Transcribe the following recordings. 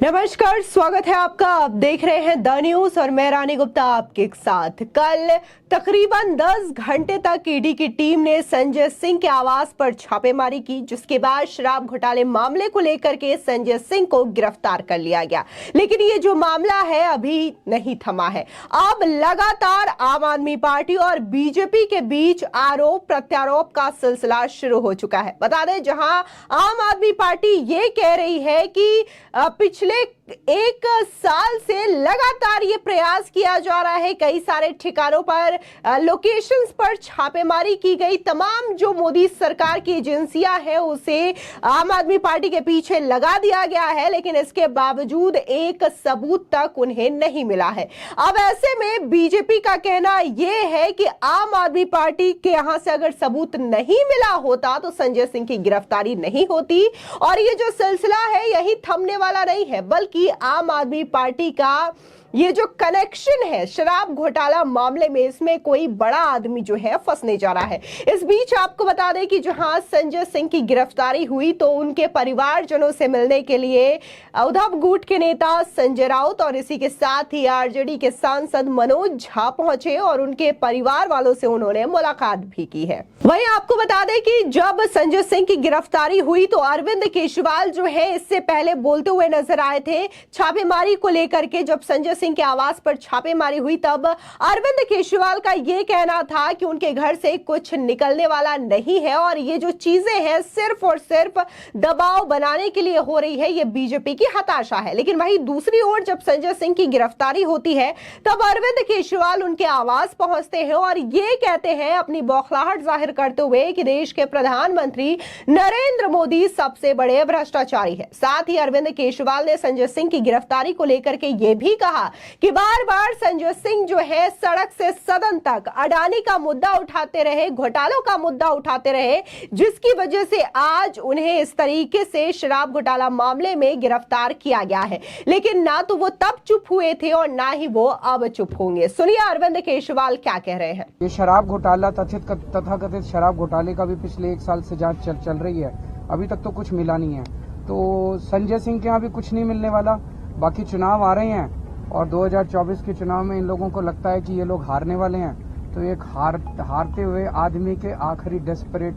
नमस्कार, स्वागत है आपका। आप देख रहे हैं द न्यूज और मैं रानी गुप्ता आपके साथ। कल तकरीबन 10 घंटे तक ईडी की टीम ने संजय सिंह के आवास पर छापेमारी की, जिसके बाद शराब घोटाले मामले को लेकर के संजय सिंह को गिरफ्तार कर लिया गया। लेकिन ये जो मामला है अभी नहीं थमा है। अब लगातार आम आदमी पार्टी और बीजेपी के बीच आरोप प्रत्यारोप का सिलसिला शुरू हो चुका है। बता दें, जहां आम आदमी पार्टी ये कह रही है कि पिछले एक साल से लगातार ये प्रयास किया जा रहा है, कई सारे ठिकानों पर लोकेशंस पर छापेमारी की गई, तमाम जो मोदी सरकार की एजेंसियां हैं उसे आम आदमी पार्टी के पीछे लगा दिया गया है, लेकिन इसके बावजूद एक सबूत तक उन्हें नहीं मिला है। अब ऐसे में बीजेपी का कहना यह है कि आम आदमी पार्टी के यहां से अगर सबूत नहीं मिला होता तो संजय सिंह की गिरफ्तारी नहीं होती और ये जो सिलसिला है यही थमने वाला नहीं है, बल्कि आम आदमी पार्टी का ये जो कनेक्शन है शराब घोटाला मामले में, इसमें कोई बड़ा आदमी जो है फंसने जा रहा है। इस बीच आपको बता दें कि जहां संजय सिंह की गिरफ्तारी हुई तो उनके परिवारजनों से मिलने के लिए उद्धव गुट के नेता संजय राउत और इसी के साथ ही आरजेडी के सांसद मनोज झा पहुंचे और उनके परिवार वालों से उन्होंने मुलाकात भी की है। वहीं आपको बता दें कि जब संजय सिंह की गिरफ्तारी हुई तो अरविंद केजरीवाल जो है इससे पहले बोलते हुए नजर आए थे छापेमारी को लेकर के। जब संजय सिंह के आवास पर छापेमारी हुई तब अरविंद केजरीवाल का यह कहना था कि उनके घर से कुछ निकलने वाला नहीं है और ये जो चीजें हैं सिर्फ और सिर्फ दबाव बनाने के लिए हो रही है, ये बीजेपी की हताशा है। लेकिन वहीं दूसरी ओर जब संजय सिंह की गिरफ्तारी होती है तब अरविंद केजरीवाल उनके आवास पहुंचते हैं और ये कहते हैं अपनी बौखलाहट जाहिर करते हुए कि देश के प्रधानमंत्री नरेंद्र मोदी सबसे बड़े भ्रष्टाचारी है। साथ ही अरविंद केजरीवाल ने संजय सिंह की गिरफ्तारी को लेकर के यह भी कहा कि बार बार संजय सिंह जो है सड़क से सदन तक अडानी का मुद्दा उठाते रहे, घोटालों का मुद्दा उठाते रहे, जिसकी वजह से आज उन्हें इस तरीके से शराब घोटाला मामले में गिरफ्तार किया गया है। लेकिन ना तो वो तब चुप हुए थे और ना ही वो अब चुप होंगे। सुनिए अरविंद केजरीवाल क्या कह रहे हैं। ये शराब घोटाला तथाकथित शराब घोटाले का भी पिछले 1 साल से जांच चल रही है, अभी तक तो कुछ मिला नहीं है। तो संजय सिंह के यहाँ भी कुछ नहीं मिलने वाला। बाकी चुनाव आ रहे हैं और 2024 के चुनाव में इन लोगों को लगता है कि ये लोग हारने वाले हैं, तो एक हारते हुए आदमी के आखिरी डेस्परेट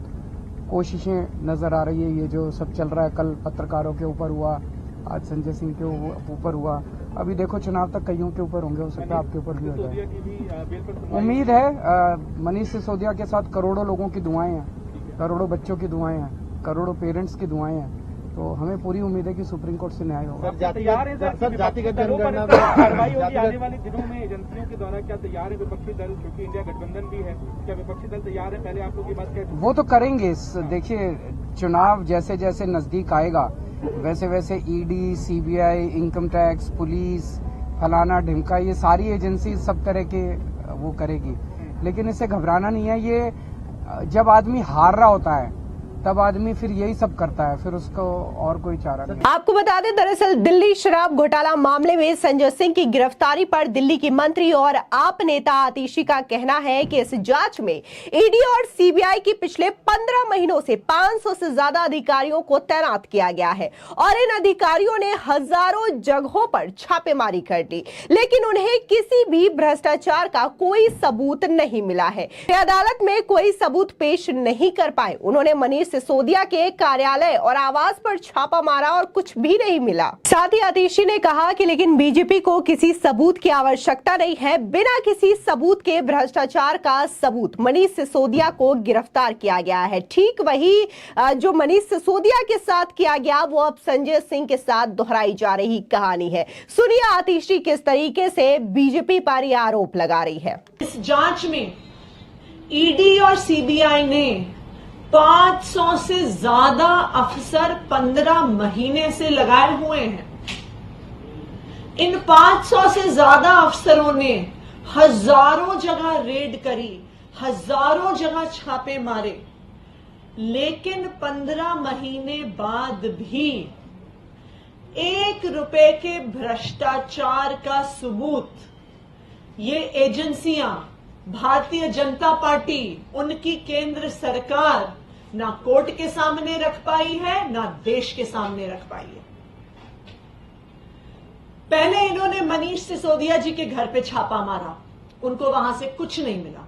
कोशिशें नजर आ रही है। ये जो सब चल रहा है, कल पत्रकारों के ऊपर हुआ, आज संजय सिंह के ऊपर हुआ, अभी देखो चुनाव तक कईयों के ऊपर होंगे, हो सकता है आपके ऊपर भी हो जाए। उम्मीद है मनीष सिसोदिया के साथ करोड़ों लोगों की दुआएं हैं, करोड़ों बच्चों की दुआएं हैं, करोड़ों पेरेंट्स की दुआएं हैं, तो हमें पूरी उम्मीद है कि सुप्रीम कोर्ट से न्याय होगा। जातिगत जनगणना कार्रवाई होगी आने वाले दिनों में एजेंसियों के द्वारा, क्या तैयार है विपक्षी दल, क्योंकि इंडिया गठबंधन भी है, क्या विपक्षी दल तैयार है? पहले आप लोग की बात कहते वो तो करेंगे। देखिए, चुनाव जैसे जैसे नजदीक आएगा वैसे वैसे ED, CBI, income tax, police, फलाना ढिमका, ये सारी एजेंसी सब तरह के वो करेगी, लेकिन इससे घबराना नहीं है। ये जब आदमी हार रहा होता है तब आदमी फिर यही सब करता है, फिर उसको और कोई चारा नहीं। आपको बता दें, दरअसल दिल्ली शराब घोटाला मामले में संजय सिंह की गिरफ्तारी पर दिल्ली की मंत्री और आप नेता आतिशी का कहना है कि इस जांच में ईडी और सीबीआई की पिछले 15 महीनों से 500 से ज्यादा अधिकारियों को तैनात किया गया है और इन अधिकारियों ने हजारों जगहों पर छापेमारी कर दी, लेकिन उन्हें किसी भी भ्रष्टाचार का कोई सबूत नहीं मिला है। अदालत में कोई सबूत पेश नहीं कर पाए। उन्होंने मनीष सिसोदिया के कार्यालय और आवास पर छापा मारा और कुछ भी नहीं मिला। साथ ही आतिशी ने कहा कि लेकिन बीजेपी को किसी सबूत की आवश्यकता नहीं है, बिना किसी सबूत के भ्रष्टाचार का सबूत मनीष सिसोदिया को गिरफ्तार किया गया है। ठीक वही जो मनीष सिसोदिया के साथ किया गया वो अब संजय सिंह के साथ दोहराई जा रही कहानी है। सुनिए आतिशी किस तरीके से बीजेपी पर यह आरोप लगा रही है। इस जांच में ईडी और सीबीआई ने 500 से ज्यादा अफसर 15 महीने से लगाए हुए हैं। इन 500 से ज्यादा अफसरों ने हजारों जगह रेड करी, हजारों जगह छापे मारे, लेकिन 15 महीने बाद भी 1 रुपए के भ्रष्टाचार का सबूत ये एजेंसियां, भारतीय जनता पार्टी, उनकी केंद्र सरकार ना कोर्ट के सामने रख पाई है, ना देश के सामने रख पाई है। पहले इन्होंने मनीष सिसोदिया जी के घर पे छापा मारा, उनको वहां से कुछ नहीं मिला।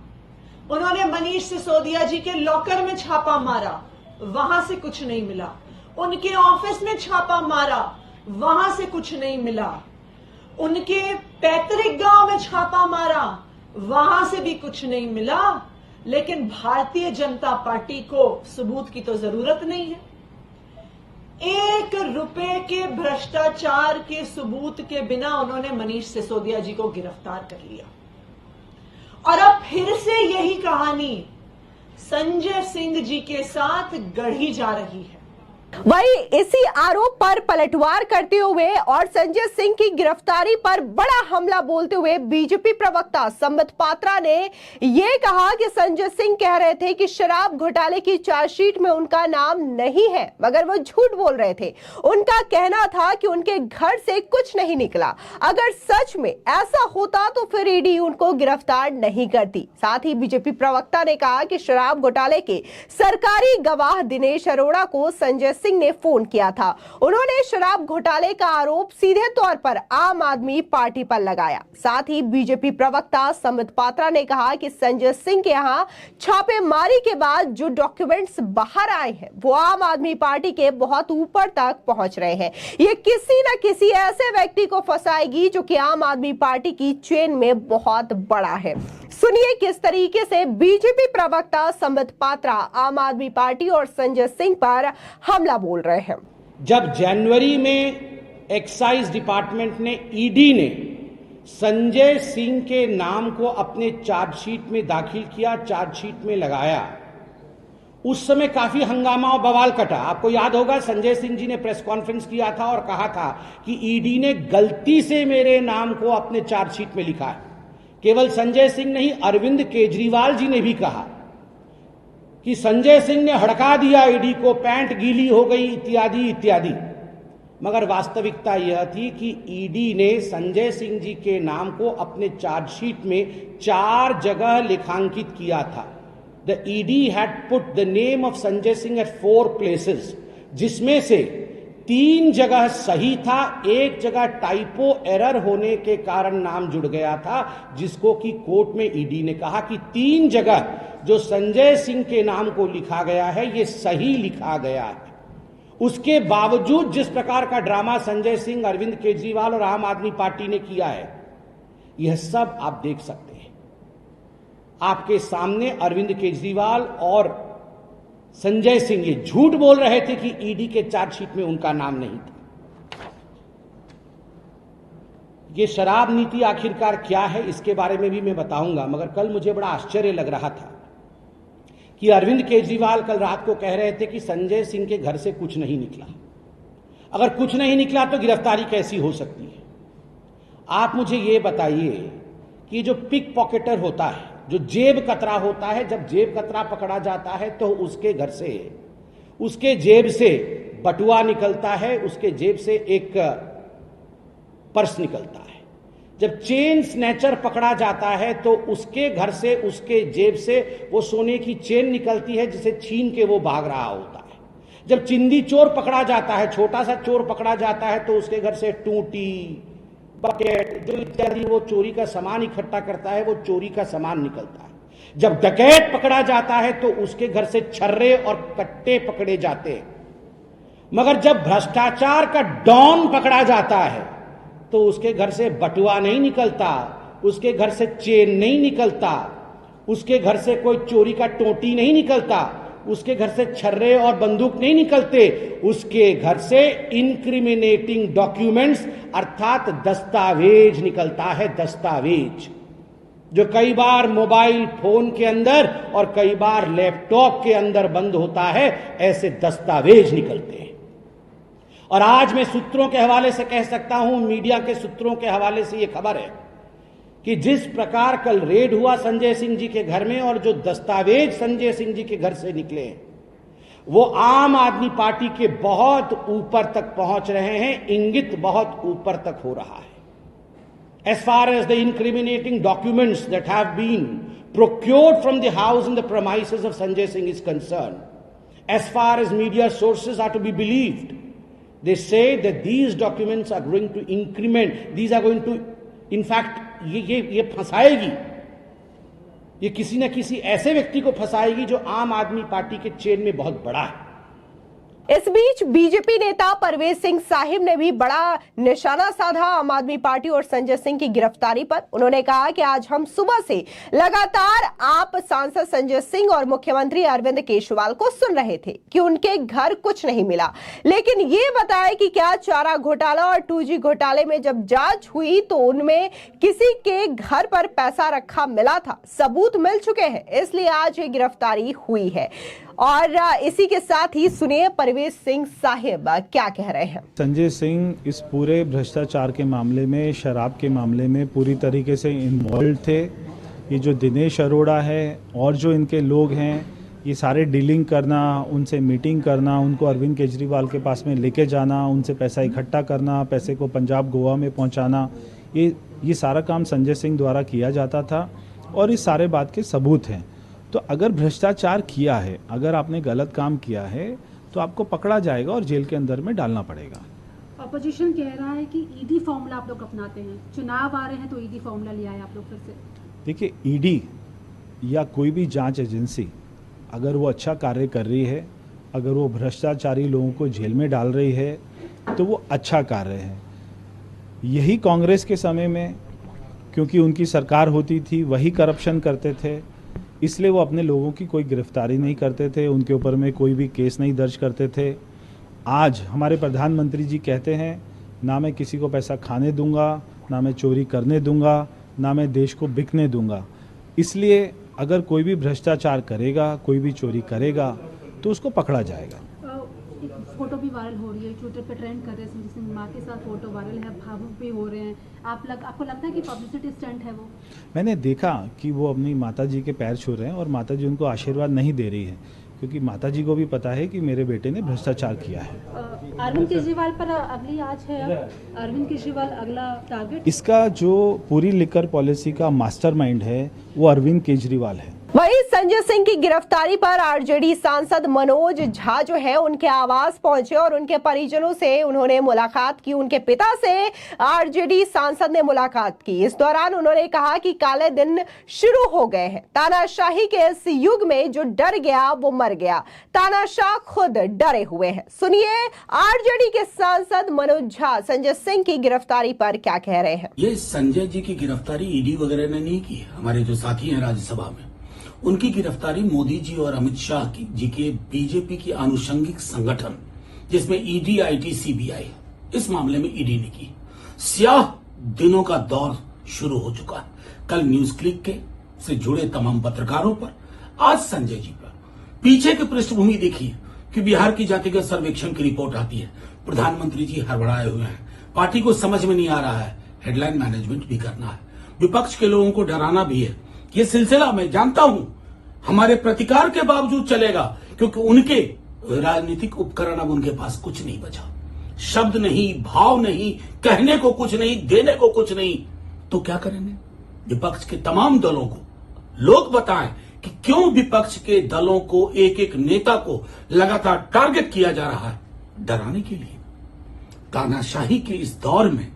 उन्होंने मनीष सिसोदिया जी के लॉकर में छापा मारा, वहां से कुछ नहीं मिला। उनके ऑफिस में छापा मारा, वहां से कुछ नहीं मिला। उनके पैतृक गांव में छापा मारा, वहां से भी कुछ नहीं मिला। लेकिन भारतीय जनता पार्टी को सबूत की तो जरूरत नहीं है। 1 रुपए के भ्रष्टाचार के सबूत के बिना उन्होंने मनीष सिसोदिया जी को गिरफ्तार कर लिया। और अब फिर से यही कहानी संजय सिंह जी के साथ गढ़ी जा रही है। वही इसी आरोप पर पलटवार करते हुए और संजय सिंह की गिरफ्तारी पर बड़ा हमला बोलते हुए बीजेपी प्रवक्ता संबित पात्रा ने यह कहा कि संजय सिंह कह रहे थे कि शराब घोटाले की चार्जशीट में उनका नाम नहीं है, मगर वो झूठ बोल रहे थे। उनका कहना था कि उनके घर से कुछ नहीं निकला। अगर सच में ऐसा होता तो फिर ईडी उनको गिरफ्तार नहीं करती। साथ ही बीजेपी प्रवक्ता ने कहा कि शराब घोटाले के सरकारी गवाह दिनेश अरोड़ा को संजय सिंह ने फोन किया था। उन्होंने शराब घोटाले का आरोप सीधे तौर पर आम आदमी पार्टी पर लगाया। साथ ही बीजेपी प्रवक्ता संबित पात्रा ने कहा कि संजय सिंह के यहां छापेमारी के बाद जो डॉक्यूमेंट्स बाहर आए हैं वो आम आदमी पार्टी के बहुत ऊपर तक पहुंच रहे हैं। ये किसी न किसी ऐसे व्यक्ति को फंसाएगी जो कि आम आदमी पार्टी की चेन में बहुत बड़ा है। सुनिए किस तरीके से बीजेपी प्रवक्ता संबित पात्रा आम आदमी पार्टी और संजय सिंह पर हमला बोल रहे हैं। जब जनवरी में एक्साइज डिपार्टमेंट ने ईडी ने संजय सिंह के नाम को अपने चार्जशीट में दाखिल किया, चार्जशीट में लगाया, उस समय काफी हंगामा और बवाल कटा। आपको याद होगा संजय सिंह जी ने प्रेस कॉन्फ्रेंस किया था और कहा था कि ईडी ने गलती से मेरे नाम को अपने चार्जशीट में लिखा है। केवल संजय सिंह नहीं, अरविंद केजरीवाल जी ने भी कहा कि संजय सिंह ने हड़का दिया ईडी को, पैंट गीली हो गई इत्यादि इत्यादि। मगर वास्तविकता यह थी कि ईडी ने संजय सिंह जी के नाम को अपने चार्जशीट में 4 जगह लेखांकित किया था। The ED had put the name of Sanjay Singh at 4 places, जिसमें से 3 जगह सही था, 1 जगह टाइपो एरर होने के कारण नाम जुड़ गया था, जिसको कि कोर्ट में ईडी ने कहा कि 3 जगह जो संजय सिंह के नाम को लिखा गया है ये सही लिखा गया है। उसके बावजूद जिस प्रकार का ड्रामा संजय सिंह, अरविंद केजरीवाल और आम आदमी पार्टी ने किया है, यह सब आप देख सकते हैं। आपके सामने अरविंद केजरीवाल और संजय सिंह ये झूठ बोल रहे थे कि ईडी के चार्जशीट में उनका नाम नहीं था। ये शराब नीति आखिरकार क्या है इसके बारे में भी मैं बताऊंगा। मगर कल मुझे बड़ा आश्चर्य लग रहा था कि अरविंद केजरीवाल कल रात को कह रहे थे कि संजय सिंह के घर से कुछ नहीं निकला। अगर कुछ नहीं निकला तो गिरफ्तारी कैसी हो सकती है? आप मुझे ये बताइए कि जो पिक पॉकेटर होता है, जो जेब कतरा होता है, जब जेब कतरा पकड़ा जाता है तो उसके घर से, उसके जेब से बटुआ निकलता है, उसके जेब से एक पर्स निकलता है। जब चेन स्नैचर पकड़ा जाता है तो उसके घर से, उसके जेब से वो सोने की चेन निकलती है जिसे छीन के वो भाग रहा होता है। जब चिंदी चोर पकड़ा जाता है, छोटा सा चोर पकड़ा जाता है, तो उसके घर से टूटी, बकेट, जो इत्यादि वो चोरी का सामान इकट्ठा करता है, वो चोरी का सामान निकलता है। जब डकैत पकड़ा जाता है तो उसके घर से छर्रे और कट्टे पकड़े जाते हैं। मगर जब भ्रष्टाचार का डॉन पकड़ा जाता है तो उसके घर से बटुआ नहीं निकलता, उसके घर से चेन नहीं निकलता, उसके घर से कोई चोरी का टोटी नहीं निकलता, उसके घर से छर्रे और बंदूक नहीं निकलते। उसके घर से इंक्रिमिनेटिंग डॉक्यूमेंट्स अर्थात दस्तावेज निकलता है। दस्तावेज जो कई बार मोबाइल फोन के अंदर और कई बार लैपटॉप के अंदर बंद होता है, ऐसे दस्तावेज निकलते हैं। और आज मैं सूत्रों के हवाले से कह सकता हूं, मीडिया के सूत्रों के हवाले से यह खबर है कि जिस प्रकार कल रेड हुआ संजय सिंह जी के घर में और जो दस्तावेज संजय सिंह जी के घर से निकले हैं, वो आम आदमी पार्टी के बहुत ऊपर तक पहुंच रहे हैं, इंगित बहुत ऊपर तक हो रहा है। As far as the incriminating documents that have been procured from the house and the premises of Sanjay Singh is concerned, as far as media sources are to be believed, They say that these documents are going to increment, these are going to, in fact, ये फंसाएगी, ये किसी न किसी ऐसे व्यक्ति को फंसाएगी जो आम आदमी पार्टी के चेन में बहुत बड़ा है। इस बीच बीजेपी नेता परवेज सिंह साहिब ने भी बड़ा निशाना साधा आम आदमी पार्टी और संजय सिंह की गिरफ्तारी पर। उन्होंने कहा कि आज हम सुबह से लगातार आप सांसद संजय सिंह और मुख्यमंत्री अरविंद केजरीवाल को सुन रहे थे कि उनके घर कुछ नहीं मिला, लेकिन ये बताया कि क्या चारा घोटाला और 2G घोटाले में जब जांच हुई तो उनमें किसी के घर पर पैसा रखा मिला था, सबूत मिल चुके हैं, इसलिए आज ये गिरफ्तारी हुई है। और इसी के साथ ही सुनिए परवेज सिंह साहिब क्या कह रहे हैं। संजय सिंह इस पूरे भ्रष्टाचार के मामले में, शराब के मामले में पूरी तरीके से इन्वॉल्व थे। ये जो दिनेश अरोड़ा है और जो इनके लोग हैं, ये सारे डीलिंग करना, उनसे मीटिंग करना, उनको अरविंद केजरीवाल के पास में लेके जाना, उनसे पैसा इकट्ठा करना, पैसे को पंजाब गोवा में पहुंचाना, ये सारा काम संजय सिंह द्वारा किया जाता था और इस सारे बात के सबूत हैं। तो अगर भ्रष्टाचार किया है, अगर आपने गलत काम किया है तो आपको पकड़ा जाएगा और जेल के अंदर में डालना पड़ेगा। अपोजिशन कह रहा है कि ईडी फॉर्मूला आप लोग अपनाते हैं, चुनाव आ रहे हैं तो ईडी फॉर्मूला लिया है आप लोग फिर से। देखिए, ईडी या कोई भी जांच एजेंसी अगर वो अच्छा कार्य कर रही है, अगर वो भ्रष्टाचारी लोगों को जेल में डाल रही है तो वो अच्छा कार्य है। यही कांग्रेस के समय में, क्योंकि उनकी सरकार होती थी, वही करप्शन करते थे, इसलिए वो अपने लोगों की कोई गिरफ्तारी नहीं करते थे, उनके ऊपर में कोई भी केस नहीं दर्ज करते थे। आज हमारे प्रधानमंत्री जी कहते हैं, ना मैं किसी को पैसा खाने दूंगा, ना मैं चोरी करने दूंगा, ना मैं देश को बिकने दूंगा। इसलिए अगर कोई भी भ्रष्टाचार करेगा, कोई भी चोरी करेगा तो उसको पकड़ा जाएगा। एक फोटो भी वायरल हो रही है, ट्विटर पे ट्रेंड कर रहे हैं, संजय सिंह माँ के साथ फोटो वायरल है, भावुक भी हो रहे हैं। आपको लगता है कि पब्लिसिटी स्टंट है वो? मैंने देखा कि वो अपनी माता जी के पैर छू रहे हैं और माता जी उनको आशीर्वाद नहीं दे रही है, क्योंकि माता जी को भी पता है कि मेरे बेटे ने भ्रष्टाचार किया है। अरविंद केजरीवाल पर अगली आज है, अरविंद केजरीवाल अगला टारगेट। इसका जो पूरी लिकर पॉलिसी का मास्टरमाइंड है वो अरविंद केजरीवाल है। वहीं संजय सिंह की गिरफ्तारी पर आरजेडी सांसद मनोज झा जो है उनके आवास पहुंचे और उनके परिजनों से उन्होंने मुलाकात की। उनके पिता से आरजेडी सांसद ने मुलाकात की। इस दौरान उन्होंने कहा कि काले दिन शुरू हो गए हैं। तानाशाही के इस युग में जो डर गया वो मर गया। तानाशाह खुद डरे हुए हैं। सुनिए आरजेडी के सांसद मनोज झा संजय सिंह की गिरफ्तारी पर क्या कह रहे हैं। ये संजय जी की गिरफ्तारी ईडी वगैरह ने नहीं की। हमारे जो साथी हैं राज्यसभा में, उनकी गिरफ्तारी मोदी जी और अमित शाह जी के बीजेपी की आनुषंगिक संगठन जिसमें ईडी, आईटी, सीबीआई, इस मामले में ईडी ने की। स्याह दिनों का दौर शुरू हो चुका है। कल न्यूज क्लिक के से जुड़े तमाम पत्रकारों पर, आज संजय जी पर। पीछे की पृष्ठभूमि देखिए कि बिहार की जातिगत सर्वेक्षण की रिपोर्ट आती है। प्रधानमंत्री जी हड़बड़ाए हुए हैं, पार्टी को समझ में नहीं आ रहा है, हेडलाइन मैनेजमेंट भी करना है, विपक्ष के लोगों को डराना भी है। ये सिलसिला मैं जानता हूं हमारे प्रतिकार के बावजूद चलेगा, क्योंकि उनके राजनीतिक उपकरण अब उनके पास कुछ नहीं बचा। शब्द नहीं, भाव नहीं, कहने को कुछ नहीं, देने को कुछ नहीं, तो क्या करेंगे? विपक्ष के तमाम दलों को लोग बताएं कि क्यों विपक्ष के दलों को, एक एक नेता को लगातार टारगेट किया जा रहा है, डराने के लिए। तानाशाही के इस दौर में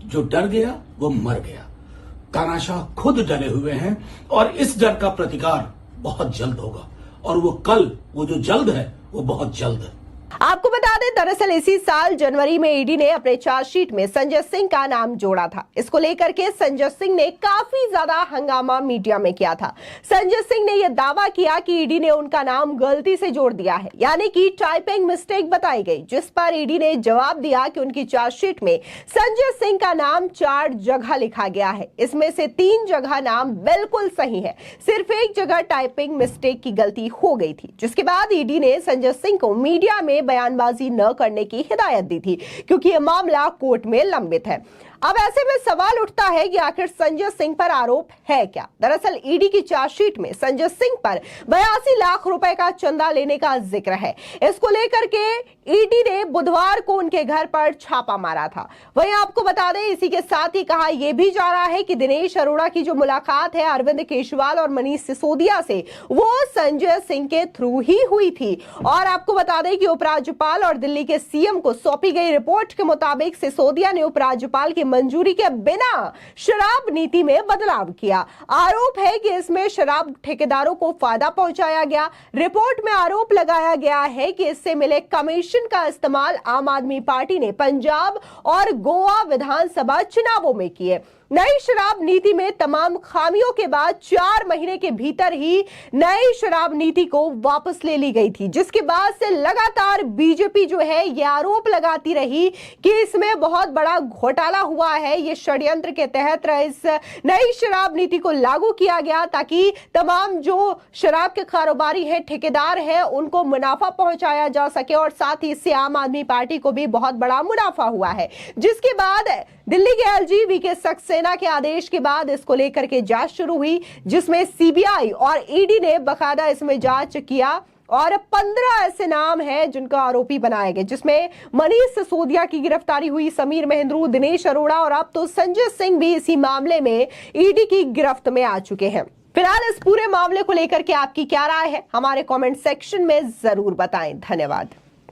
जो डर गया वो मर गया। तानाशाह खुद डरे हुए हैं और इस डर का प्रतिकार बहुत जल्द होगा, और वो जो जल्द है वो बहुत जल्द है। आपको बता दें, दरअसल इसी साल जनवरी में ईडी ने अपने चार्जशीट में संजय सिंह का नाम जोड़ा था। इसको लेकर के संजय सिंह ने काफी ज्यादा हंगामा मीडिया में किया था। संजय सिंह ने यह दावा किया कि ईडी ने उनका नाम गलती से जोड़ दिया है, यानी कि टाइपिंग मिस्टेक बताई गई, जिस पर ईडी ने जवाब दिया कि उनकी चार्जशीट में संजय सिंह का नाम 4 जगह लिखा गया है। इसमें से 3 जगह नाम बिल्कुल सही है, सिर्फ एक जगह टाइपिंग मिस्टेक की गलती हो गई थी। जिसके बाद ईडी ने संजय सिंह को मीडिया में बयानबाजी न करने की हिदायत दी थी, क्योंकि यह मामला कोर्ट में लंबित है। अब ऐसे में सवाल उठता है कि आखिर संजय सिंह पर आरोप है क्या। दरअसल ईडी की चार्जशीट में संजय सिंह पर 82 लाख रुपए का चंदा लेने का जिक्र है। इसको लेकर के ईडी ने बुधवार को उनके घर पर छापा मारा था। वहीं आपको बता दें, इसी के साथ ही कहा यह भी जा रहा है कि दिनेश अरोड़ा की जो मुलाकात है अरविंद केजरीवाल और मनीष सिसोदिया से, वो संजय सिंह के थ्रू ही हुई थी। और आपको बता दें कि उपराज्यपाल और दिल्ली के सीएम को सौंपी गई रिपोर्ट के मुताबिक सिसोदिया ने उपराज्यपाल की मंजूरी के बिना शराब नीति में बदलाव किया। आरोप है कि इसमें शराब ठेकेदारों को फायदा पहुंचाया गया। रिपोर्ट में आरोप लगाया गया है कि इससे मिले कमीशन का इस्तेमाल आम आदमी पार्टी ने पंजाब और गोवा विधानसभा चुनावों में किए। नई शराब नीति में तमाम खामियों के बाद 4 महीने के भीतर ही नई शराब नीति को वापस ले ली गई थी, जिसके बाद से लगातार बीजेपी जो है ये आरोप लगाती रही कि इसमें बहुत बड़ा घोटाला हुआ है। ये षड्यंत्र के तहत इस नई शराब नीति को लागू किया गया ताकि तमाम जो शराब के कारोबारी हैं, ठेकेदार हैं, उनको मुनाफा पहुंचाया जा सके और साथ ही इससे आम आदमी पार्टी को भी बहुत बड़ा मुनाफा हुआ है। जिसके बाद दिल्ली के एलजी वीके सक्सेना के आदेश के बाद इसको लेकर के जांच शुरू हुई, जिसमें सीबीआई और ईडी ने बकायदा इसमें जांच किया और 15 ऐसे नाम हैं जिनको आरोपी बनाए गए, जिसमें मनीष सिसोदिया की गिरफ्तारी हुई, समीर महेंद्रू, दिनेश अरोड़ा और अब तो संजय सिंह भी इसी मामले में ईडी की गिरफ्त में आ चुके हैं। फिलहाल इस पूरे मामले को लेकर के आपकी क्या राय है, हमारे कमेंट सेक्शन में जरूर बताएं। धन्यवाद।